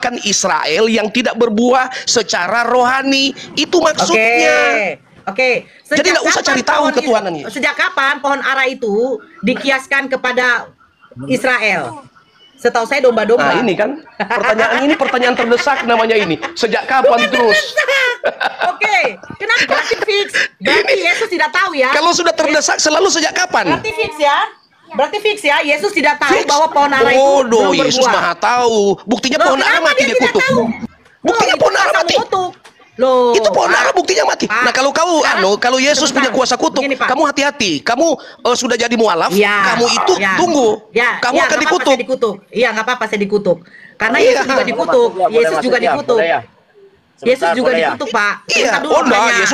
melambangkan Israel yang tidak berbuah secara rohani. Itu maksudnya. Oke. Jadi tidak usah cari tahu ketuhanannya. Sejak kapan pohon ara itu dikiaskan kepada Israel? Setahu saya domba-domba. Nah, ini kan pertanyaan ini pertanyaan terdesak namanya ini. Sejak kapan terus? Oke. Kenapa berarti fix? Berarti Yesus tidak tahu ya? Kalau sudah terdesak selalu sejak kapan? Berarti fix ya? Berarti fix ya? Yesus tidak tahu Fix. bahwa pohon ara itu Bodoh, belum Yesus berbuah. maha tahu. Buktinya pohon ara Kenapa mati dia dia tidak kutuk. tahu? Buktinya Loh, pohon itu ara pasal mati. mengutuk. Loh, Itu pohon Pak. ara buktinya mati. Pak. Nah, kalau kalau Yesus Sebentar. punya kuasa kutuk, Begini, Pak. kamu hati-hati. Kamu sudah jadi mualaf, Ya, kamu itu ya, tunggu. ya, Kamu ya, akan nggak apa-apa, dikutuk. Iya, nggak apa-apa saya dikutuk. Karena Iya. Yesus juga dikutuk. Yesus juga dikutuk. Yesus juga dikutuk, Pak. Iya. Sebentar dulu, Oh enggak, makanya.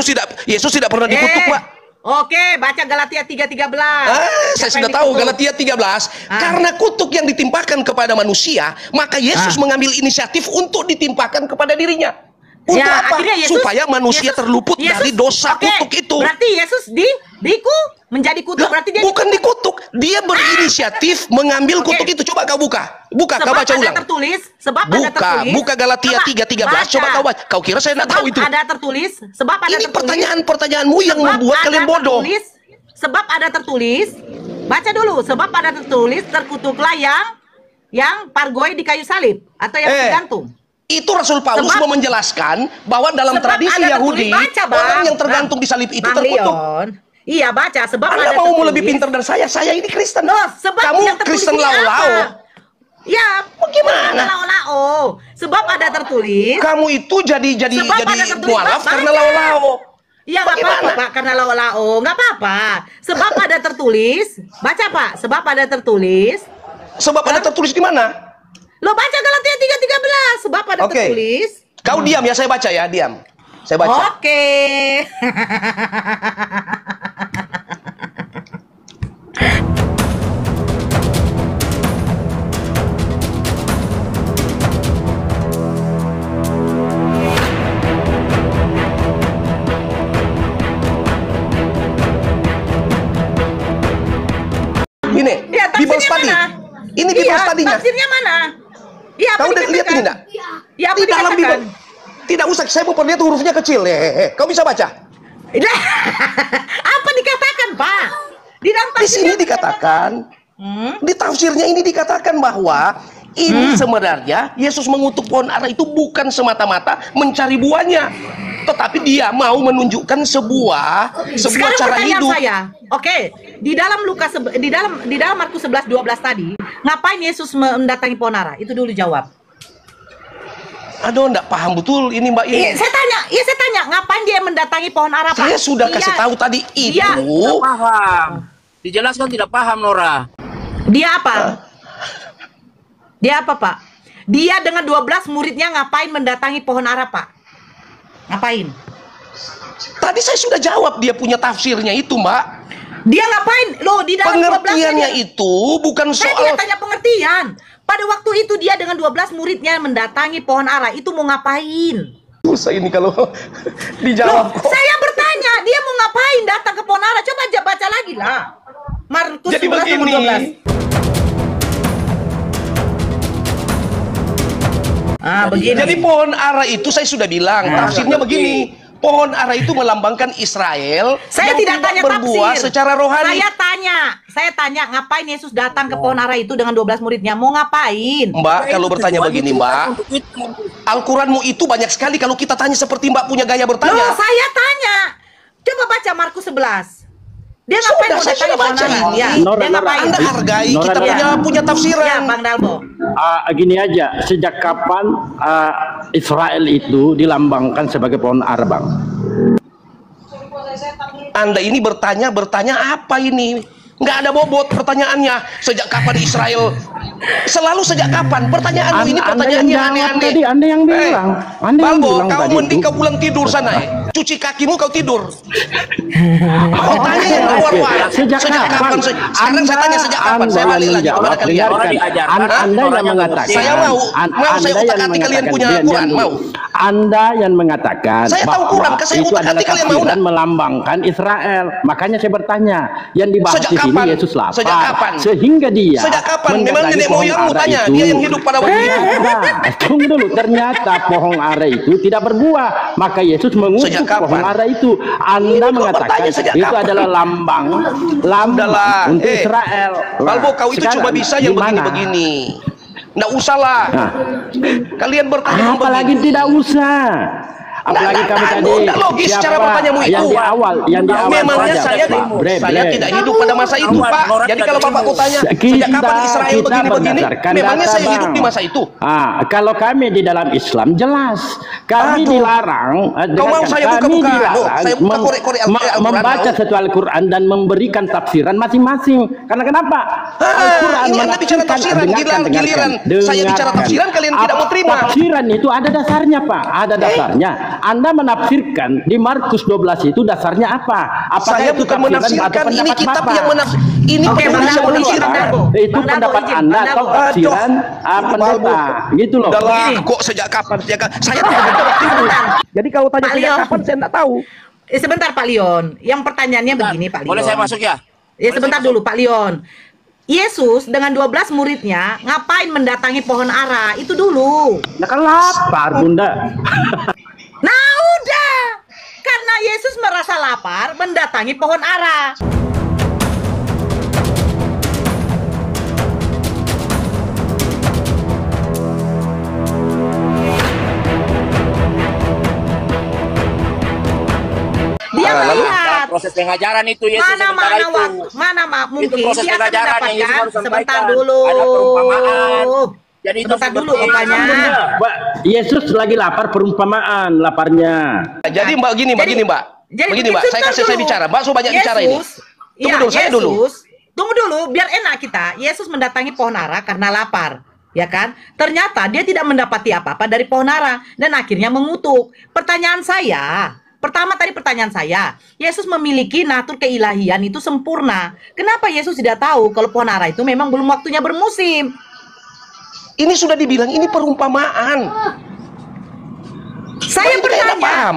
Yesus tidak pernah dikutuk, Pak. Oke, baca Galatia 3:13. Saya sudah tahu Galatia 13. Karena kutuk yang ditimpakan kepada manusia, maka Yesus mengambil inisiatif untuk ditimpakan kepada dirinya. Untuk Ya, apa? akhirnya Yesus, Supaya manusia terluput dari dosa oke, kutuk itu. Berarti Yesus menjadi kutuk. Berarti dia Bukan dikutuk, dia berinisiatif mengambil kutuk itu. Coba kau buka, kau baca ulang. Ada tertulis. Buka Galatia 3:13. Coba kau baca. Kau kira saya tidak tahu itu? Ada tertulis. Sebab ada Ini tertulis. pertanyaan-pertanyaanmu yang membuat kalian bodoh. Sebab ada tertulis. Baca dulu. Sebab ada tertulis, terkutuklah yang pargoi di kayu salib atau yang tergantung. Itu Rasul Paulus mau menjelaskan bahwa dalam tradisi Yahudi, orang yang tergantung di salib itu terkutuk. Iya, baca. Sebab Anda ada mau tertulis. lebih pintar dari saya ini Kristen. Sebab Kamu yang tertulis Kristen ini lau-lau. apa? Ya, bagaimana? Lau-lau. Sebab ada tertulis. Kamu itu jadi mualaf karena lau-lau. Iya, nggak apa-apa, Pak, karena lau-lau. Nggak apa-apa. Sebab ada tertulis. Baca, Pak. Sebab ada tertulis. Sebab ada tertulis di mana? Lo baca Galatia 3:13. Sebab ada tertulis. Kau diam ya, saya baca ya, diam. Saya baca. Oke. Ini, Ya, Bible tafsirnya study. mana? Ini Bible study-nya. Tafsirnya mana? Iya, apa Kau udah lihat ini enggak? Ya, apa Di dalam dikatakan? Bible. Tidak usah, saya mau perlihat hurufnya kecil. Kau bisa baca? Apa dikatakan, Pak? Di dalam Di sini dikatakan, di tafsirnya ini dikatakan bahwa ini sebenarnya Yesus mengutuk pohon ara itu bukan semata-mata mencari buahnya, tetapi dia mau menunjukkan sebuah Sekarang cara pertanyaan hidup. saya, oke, di dalam Markus 11:12 tadi, ngapain Yesus mendatangi pohon ara? Itu dulu jawab. Aduh, enggak paham betul ini Mbak ini. Saya tanya, ngapain dia mendatangi pohon ara, Pak? Saya sudah kasih tahu tadi itu. Tidak paham. Dijelaskan tidak paham, Nora. Dia apa? Dia apa, Pak? Dia dengan 12 muridnya ngapain mendatangi pohon ara, Pak? Ngapain? Tadi saya sudah jawab, dia punya tafsirnya itu, Mbak. Dia ngapain? Loh, di dalam 12 Pengertiannya itu bukan saya soal. tidak tanya pengertian. Pada waktu itu dia dengan 12 muridnya mendatangi pohon ara, itu mau ngapain? Susah ini kalau dijawab kok. Saya bertanya, dia mau ngapain datang ke pohon ara? Coba aja baca lagi lah. Markus Jadi 11 ayat begini. 12. Begini. Jadi pohon ara itu saya sudah bilang, tafsirnya begini. Pohon ara itu melambangkan Israel. Saya yang tidak tanya berbuah tafsir. secara rohani. Saya tanya, ngapain Yesus datang ke pohon ara itu dengan 12 muridnya? Mau ngapain? Mbak, kalau bertanya begini, Mbak, Al-Quranmu itu banyak sekali. Kalau kita tanya seperti Mbak punya gaya bertanya. Loh, saya tanya. Coba baca Markus 11. Dia ngapain mau saya datangi sudah pohon baca ara? ini. Ya, Nora, dia ngapain? Anda hargai, Nora, kita punya tafsiran. Ya, Bang Dalbo. Gini aja, sejak kapan Israel itu dilambangkan sebagai pohon ara, Bang? Anda ini bertanya apa ini? Nggak ada bobot pertanyaannya. Sejak kapan Israel? Selalu sejak kapan? Pertanyaanmu ini pertanyaannya aneh-aneh. Anda yang bilang. Balbo, kau mending kau pulang tidur sana. Cuci kakimu kau tidur. Kau tanya yang keluar. Sejak kapan? Sekarang saya tanya sejak kapan? Saya balik lagi kepada kalian. Anda yang mengatakan. Saya mau saya otak-atik kalian punya Al-Quran. Mau. Anda yang mengatakan Saya tahu Quran, saya itu utak adalah hati kalian mau tafsiran nggak? melambangkan Israel. Makanya saya bertanya, yang dibahas Sejak di sini kapan? Yesus lapar. Sejak kapan? Sehingga dia Sejak kapan? Memang mendatangi nenek pohon moyangmu ara tanya, itu. dia yang hidup pada waktu itu. Tunggu dulu, ternyata pohon ara itu tidak berbuah. Maka Yesus mengutuk Sejak kapan? pohon ara itu. Anda Ini kok mengatakan bertanya sejak itu kapan? adalah lambang Udahlah, untuk Israel. Balbo, kau itu Sekarang, cuma bisa yang gimana? begini-begini. Nggak usah lah. Nah, Kalian bertanya apalagi begini. tidak usah. Apalagi kamu tadi Udah logis cara bertanyamu itu. yang di awal Memangnya saja, saya Pak. saya tidak hidup pada masa itu, Pak. Jadi kalau Bapakku tanya sejak kapan Israel begini-begini, memangnya saya hidup di masa itu? Kalau kami di dalam Islam jelas kami Aduh. dilarang. Kau mau saya kami buka-buka? dilarang Loh, saya buka korek-korek Al-Quran, membaca mau? satu Al-Quran dan memberikan tafsiran masing-masing. Karena kenapa? Al-Quran Ini Anda bicara tafsiran, giliran saya bicara tafsiran kalian tidak mau terima. Tafsiran itu ada dasarnya, Pak. Ada dasarnya. Anda menafsirkan di Markus 12 itu dasarnya apa? Apakah Saya itu bukan tafsiran menafsirkan, atau ini pendapat kitab Bapak? yang menafsir. Ini Oke, penulis Bang yang Darbo, menafsirkan. Bang Darbo. Itu Bang Darbo, pendapat izin, Anda Bang atau Darbo. tafsiran pendeta gitu loh. Udahlah, kok sejak kapan? Saya tidak ada waktu itu. Jadi kalau tanya Pak sejak Leon. kapan saya tidak tahu. Sebentar Pak Leon, yang pertanyaannya begini Pak Leon. Boleh saya masuk ya? Ya sebentar dulu Pak Leon. Yesus dengan 12 muridnya ngapain mendatangi pohon ara? Itu dulu. Nah kan lapar, Bunda. Nah udah. Karena Yesus merasa lapar mendatangi pohon ara. Dia Dalam melihat proses pengajaran itu Yesus mana sementara itu. mungkin proses dia akan pengajaran yang Yesus mendapatkan harus sebentar sampaikan. dulu. Ada perumpamaan. Jadi itu Sebentar dulu seperti- Bapaknya. Pak, Yesus lagi lapar, perumpamaan laparnya. Jadi Mbak gini, Mbak, gini Mbak. Begini Mbak, saya kasih saya bicara. Mbak, so banyak bicara ini. Tunggu dulu, saya dulu. Tunggu dulu, biar enak kita. Yesus mendatangi pohon ara karena lapar, ya kan? Ternyata dia tidak mendapati apa-apa dari pohon ara dan akhirnya mengutuk. Pertanyaan saya, pertanyaan saya, Yesus memiliki natur keilahian itu sempurna. Kenapa Yesus tidak tahu kalau pohon ara itu memang belum waktunya bermusim? Ini sudah dibilang ini perumpamaan. Saya Mbak, ini kayak nggak bertanya. paham.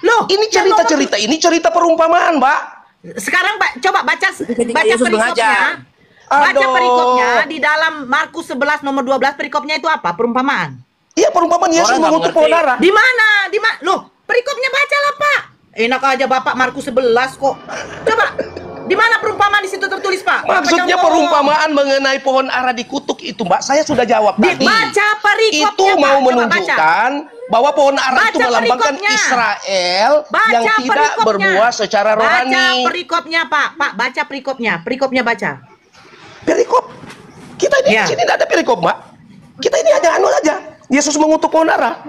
Loh, Ini cerita-cerita, ini cerita perumpamaan, Mbak. sekarang coba baca Yesus perikopnya. mengajar. Baca Aduh. perikopnya di dalam Markus 11 nomor 12 perikopnya itu apa? Perumpamaan. Iya, perumpamaan Yesus Orang nggak mengutuk mengerti. pohon ara. Di mana? Loh, perikopnya bacalah, Pak. Enak aja Bapak Markus 11 kok. Coba. Di mana perumpamaan di situ tertulis, Pak? Bapak Maksudnya jangan bohong. perumpamaan mengenai pohon ara dikutuk itu, Mbak. Saya sudah jawab tadi. Baca perikopnya, Itu Pak. mau Coba menunjukkan bahwa pohon ara itu Baca melambangkan perikopnya. Israel Baca yang tidak perikopnya. berbuah secara Baca rohani. perikopnya, Pak. Pak, baca perikopnya. Perikopnya baca. Perikop. Kita ini Ya. di sini tidak ada perikop, Mbak. Kita ini hanya anu aja. Yesus mengutuk pohon ara.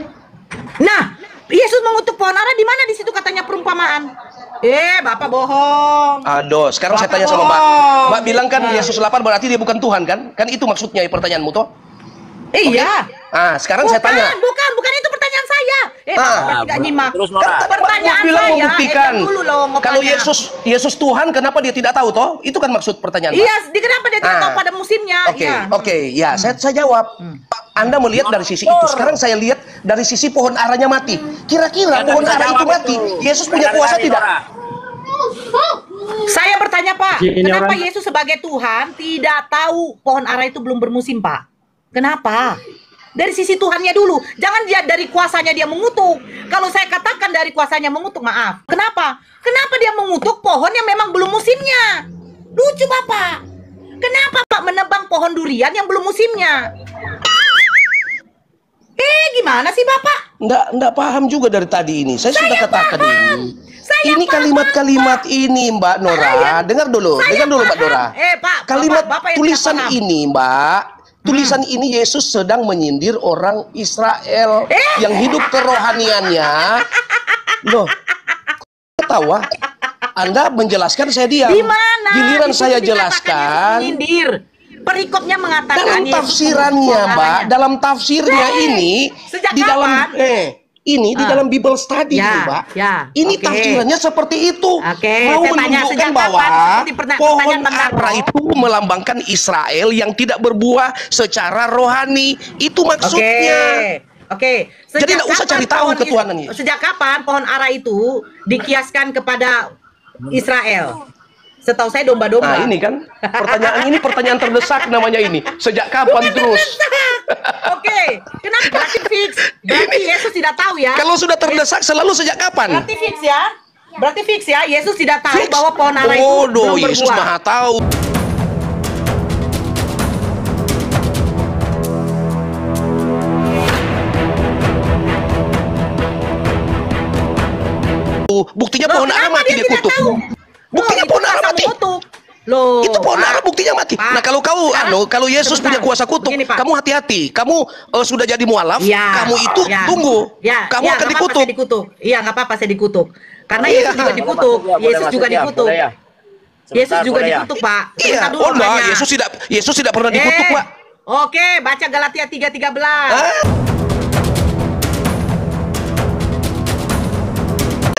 Nah, Yesus mengutuk pohon ara di mana di situ katanya perumpamaan? Bapak bohong. Aduh, sekarang saya Bapak tanya sama Mbak. bohong. Mbak bilang kan Nah. Yesus lapar berarti dia bukan Tuhan kan? Kan itu maksudnya pertanyaanmu toh? Iya. Sekarang saya tanya. Bukan itu pertanyaan saya. Bapak tidak nyimak. Terus Nora. Pertanyaan Mbak bilang saya. membuktikan. Dulu loh, mau Kalau tanya. Yesus Tuhan, kenapa dia tidak tahu toh? Itu kan maksud pertanyaan Mbak. Iya, kenapa dia tidak Ah. tahu pada musimnya? Oke, Iya. oke, ya, saya jawab. Anda melihat dari sisi itu. Sekarang saya lihat dari sisi pohon aranya mati. Kira-kira Anda pohon bisa ara itu jawab mati. itu. Yesus punya Anda kuasa tadi, tidak? Nora. Saya bertanya, Pak, Ini kenapa orang- Yesus sebagai Tuhan tidak tahu pohon ara itu belum bermusim, Pak? Kenapa? Dari sisi Tuhannya dulu. Jangan dia dari kuasanya dia mengutuk. Kalau saya katakan dari kuasanya mengutuk, maaf. Kenapa? Kenapa dia mengutuk pohon yang memang belum musimnya? Lucu, Bapak. Kenapa Pak menebang pohon durian yang belum musimnya? Gimana sih, Bapak? Nggak paham juga dari tadi ini. Saya sudah katakan paham. ini. Saya Ini paham, kalimat-kalimat ini, Mbak Nora. Dengar dulu, Saya Mbak paham. Nora. Pak, Kalimat Bapak yang tulisan tidak paham. ini, Mbak. Tulisan ini Yesus sedang menyindir orang Israel yang hidup kerohaniannya. Loh, ketawa? Anda menjelaskan, saya diam. Di mana? Giliran Di situ saya dikatakan Yesus jelaskan. menyindir. Perikopnya mengatakan Dalam Yesus tafsirannya, mengutuk Mbak, arahnya. dalam tafsirnya ini sejak di dalam kapan? ini di dalam Bible study, Ya, Mbak. ya, Ini oke. tafsirannya seperti itu. Oke, Mau saya tanya, menunjukkan sejak bahwa kapan? Seperti pohon pertanyaan Bang Darmo. ara itu melambangkan Israel yang tidak berbuah secara rohani. Itu maksudnya. Oke. Jadi nggak usah cari tahu ketuhanan Yesus. Sejak kapan pohon ara itu dikiaskan kepada Israel? Setahu saya domba-domba. Nah ini kan pertanyaan ini pertanyaan terdesak namanya ini. Sejak kapan terus? Oke, kenapa? Berarti fix. Berarti Yesus tidak tahu ya. Kalau sudah terdesak selalu sejak kapan? Berarti fix ya. Berarti fix ya. Yesus tidak tahu Fix. bahwa pohon ara itu Bodoh, belum Yesus berbuah. Maha tahu. Buktinya pohon ara mati dia kutuk. Buktinya pohon ara mati. Loh, Itu pohon ara buktinya mati. Pak. Nah kalau kalau Yesus Sebentar. punya kuasa kutuk, Begini, Pak. kamu hati-hati. Kamu sudah jadi mualaf, Ya, kamu itu ya. tunggu. Ya, Kamu ya, akan nggak apa-apa dikutuk. saya dikutuk. Iya, nggak apa-apa saya dikutuk. Karena Iya. Yesus juga dikutuk. Yesus juga dikutuk. Yesus juga dikutuk, Pak. Iya, Sebentar dulu oh enggak, makanya. Yesus tidak pernah dikutuk, Pak. Oke, baca Galatia 3:13.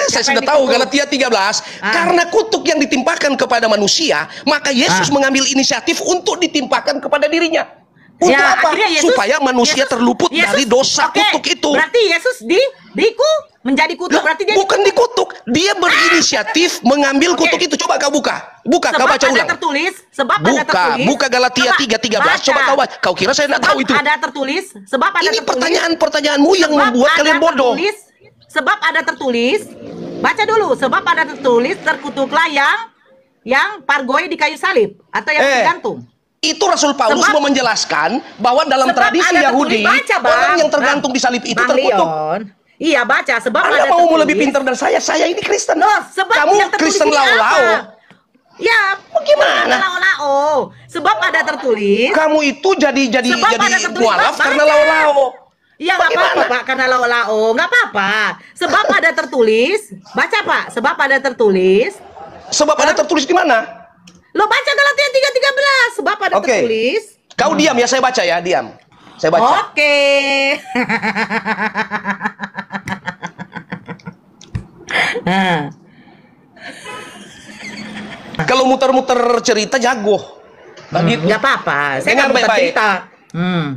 Saya Siapa sudah yang tahu dikutuk? Galatia 13 karena kutuk yang ditimpakan kepada manusia, maka Yesus mengambil inisiatif untuk ditimpakan kepada dirinya. Untuk Ya, apa? akhirnya Yesus- Supaya manusia Yesus- terluput Yesus- dari dosa oke, kutuk itu. Berarti Yesus menjadi kutuk. Lah, Berarti dia bukan dikutuk, dia berinisiatif mengambil Oke. kutuk itu. Coba kau buka, kau sebab baca ada ulang. tertulis, sebab ada tertulis. Buka Galatia 3:13. Coba kau baca. Kau kira saya tidak tahu itu? Ada tertulis, sebab ada Ini tertulis. pertanyaanmu yang Sebab membuat ada kalian bodoh. tertulis, sebab ada tertulis. Baca dulu, sebab ada tertulis, terkutuklah yang pargoi di kayu salib atau yang tergantung. Itu Rasul Paulus Sebab- mau menjelaskan bahwa dalam Sebab tradisi ada Yahudi, tertulis, baca, Bang. orang yang tergantung di salib itu Bang terkutuk. Leon. Iya, baca, sebab Anda ada mau tertulis. lebih pintar dari saya ini Kristen. Loh, sebab Kamu yang tertulis Kristen ini lau-lau. apa? Ya, Bagaimana? lau-lau. Sebab ada tertulis. Kamu itu jadi Sebab ada tertulis, mualaf Pak, karena baca. lau-lau. Iya, nggak Bagaimana? apa-apa Pak, karena lau-lau, nggak apa-apa. Sebab ada tertulis, baca Pak, sebab ada tertulis. Sebab ada tertulis di mana? Lo baca Galatia 3:13, sebab ada Oke. tertulis. Kau diam ya, saya baca ya, diam. Saya baca. Oke. Nah, Kalau muter-muter cerita jago. Begitu. nggak apa-apa. Saya Dengar nggak bukan baik-baik. cerita.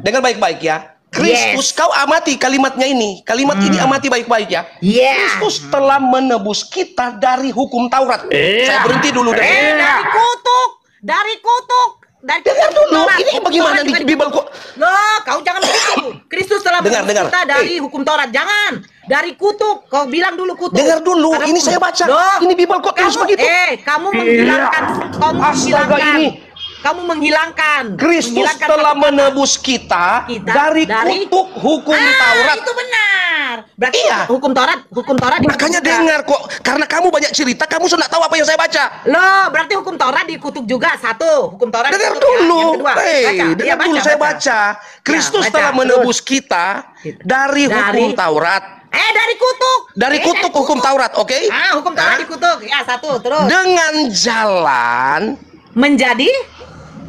Dengar baik-baik ya. Kristus, Yes. kau amati kalimatnya ini. Kalimat ini amati baik-baik ya. Yeah. Kristus telah menebus kita dari hukum Taurat. Iya. Saya berhenti dulu dari. Dari kutuk, dari kutuk. Dari Dengar kutuk dulu, Taurat. ini Hukum bagaimana Taurat di juga Bible dikutuk. kok? Loh, kau jangan begitu. Kristus telah Dengar, menebus dengar. kita dari hukum Taurat. Jangan. Dari kutuk. Kau bilang dulu kutuk. Dengar dulu, Karena ini kutuk. saya baca. Loh, Ini Bible kok tulis kamu- begitu? kamu menghilangkan. Kamu Astaga, menghilangkan. ini. Kamu menghilangkan. Kristus menghilangkan telah kata-kata. menebus kita dari kutuk hukum Taurat. Itu benar. Berarti Iya. hukum Taurat Makanya dikutuk juga. dengar kok, karena kamu banyak cerita, kamu sudah tahu apa yang saya baca. Loh, berarti hukum Taurat dikutuk juga. Satu, hukum Taurat Dengar dikutuk ya. dulu, Yang kedua, baca. Iya, dengar dulu saya baca. Kristus baca. telah menebus kita dari hukum Dari- Taurat. Dari kutuk. Dari kutuk hukum Taurat, oke? Hukum Taurat dikutuk. Ya, satu, terus. Dengan jalan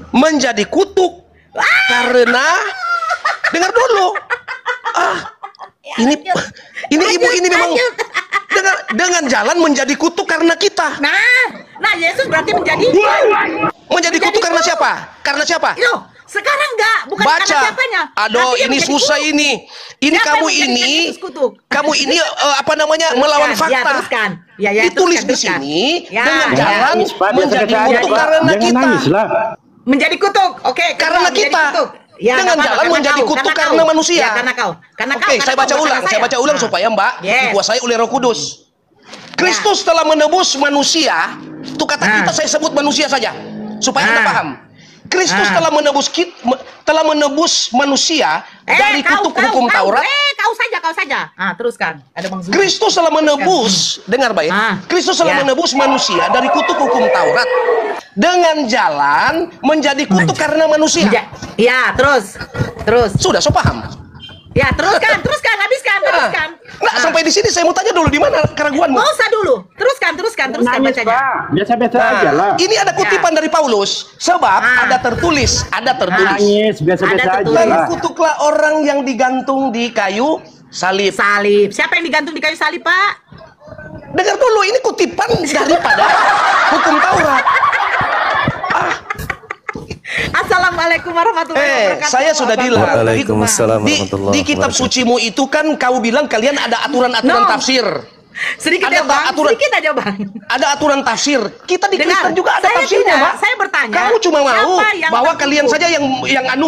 menjadi kutuk karena dengar dulu. Ini ibu ini memang lanjut. dengan jalan menjadi kutuk karena kita. Nah, Yesus berarti menjadi Kutuk karena siapa? Karena siapa? Loh, sekarang enggak, bukan karena Baca. siapanya. Aduh, Nanti dia ini menjadi susah kutuk. ini. Ini Siapa kamu yang menjadikan ini, Yesus kutuk? kamu ini apa namanya melawan Teruskan, ya, fakta. teruskan. Ya, ya, Ditulis di teruskan. sini Ya, dengan ya. jalan Nangis, Pak. menjadi Biasa-biasa aja, kutuk Pak. karena Jangan kita. nangis lah. Menjadi kutuk. Oke, kedua, Karena menjadi kita. kutuk. Ya, Dengan nggak apa-apa, jalan karena menjadi kau, kutuk kau. karena manusia. Ya, karena kau. Karena Oke, kau, saya karena baca kau, ulang. karena Saya baca ulang Nah. supaya Mbak Yes. dikuasai oleh Roh Kudus. Kristus telah menebus manusia. Itu kata kita saya sebut manusia saja supaya Anda paham. Kristus telah menebus manusia dari kutuk hukum Taurat. Kau saja. Teruskan. Ada Bang Zul. Kristus telah menebus, dengar baik. Kristus telah Ya. menebus manusia dari kutuk hukum Taurat dengan jalan menjadi kutuk karena manusia. Ya, terus. Sudah, so paham. Ya, teruskan, habiskan. Nah, sampai di sini saya mau tanya dulu di mana keraguanmu? Mau usah dulu. Teruskan Nangis, bacanya. Pak. Biasa-biasa aja lah. Ini ada kutipan dari Paulus, sebab ada tertulis. Nangis, biasa-biasa Ada aja tertulis. lah. Kutuklah orang yang digantung di kayu salib. Salib. Siapa yang digantung di kayu salib, Pak? Dengar dulu, ini kutipan daripada hukum Taurat. Assalamualaikum warahmatullahi wabarakatuh. Saya sudah bilang. Waalaikumsalam Di warahmatullahi kitab wabarakatuh. sucimu itu kan kau bilang kalian ada aturan-aturan No. tafsir. Sedikit Ada ya bang, aturan- sedikit aja bang. Ada aturan tafsir. Kita di Dengar, Kristen juga ada saya tafsirnya, tidak, Pak. saya bertanya, Kamu cuma mau siapa yang bahwa tertutup? kalian saja yang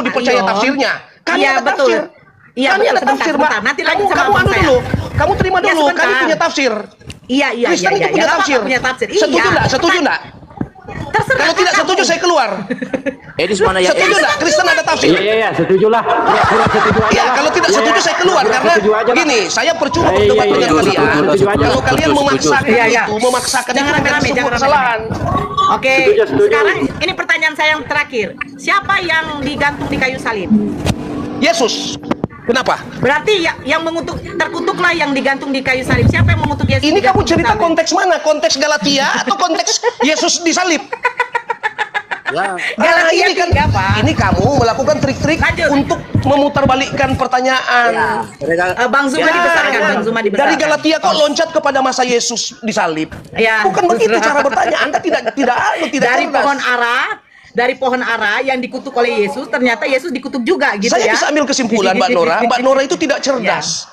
dipercaya Ayo. tafsirnya. Kami Iya, ada betul. tafsir. Iya, Kami betul. ada Sebentar, tafsir, sebentar. Pak. Nanti lanjut sama Kamu abang anu saya. dulu. Kamu terima Ya, dulu. Kami sebentar. punya tafsir. Iya, Kristen itu punya Kenapa tafsir. nggak punya tafsir? Setuju Iya. enggak? Setuju enggak? Terserah. Kalau tidak kamu. setuju saya keluar. Edis mana ya? Setuju Edis? enggak? Kristen ada tafsir. Iya, setujulah. Pura-pura setuju aja Iya, lah. kalau tidak Iya, setuju iya. saya keluar Pura-pura karena setuju aja lah. gini, saya percuma Iya, berdebat iya, dengan iya, kalian. setuju aja. Kalau kalian Setuju, memaksakan Iya, iya. itu, memaksakan Jangan itu bukan rame-rame, sebuah jangan kesalahan. Oke, Setuju. sekarang ini pertanyaan saya yang terakhir. Siapa yang digantung di kayu salib? Yesus. Kenapa? Berarti yang terkutuklah yang digantung di kayu salib. Siapa yang mengutuk Yesus? Ini kamu digantung di cerita salib? konteks mana? Konteks Galatia atau konteks Yesus disalib? Ya. Galatia ini kan, 3, Pak. ini kamu melakukan trik-trik Lanjut. untuk memutarbalikkan pertanyaan. Bang Zuma Ya, dibesarkan, Bang Zuma dibesarkan. dari Galatia kok loncat kepada masa Yesus disalib? Ya. Bukan begitu cara bertanya. Anda tidak Dari cerdas. pohon ara yang dikutuk oleh Yesus, ternyata Yesus dikutuk juga gitu Saya ya. bisa ambil kesimpulan, Mbak Nora. Mbak Nora itu tidak cerdas.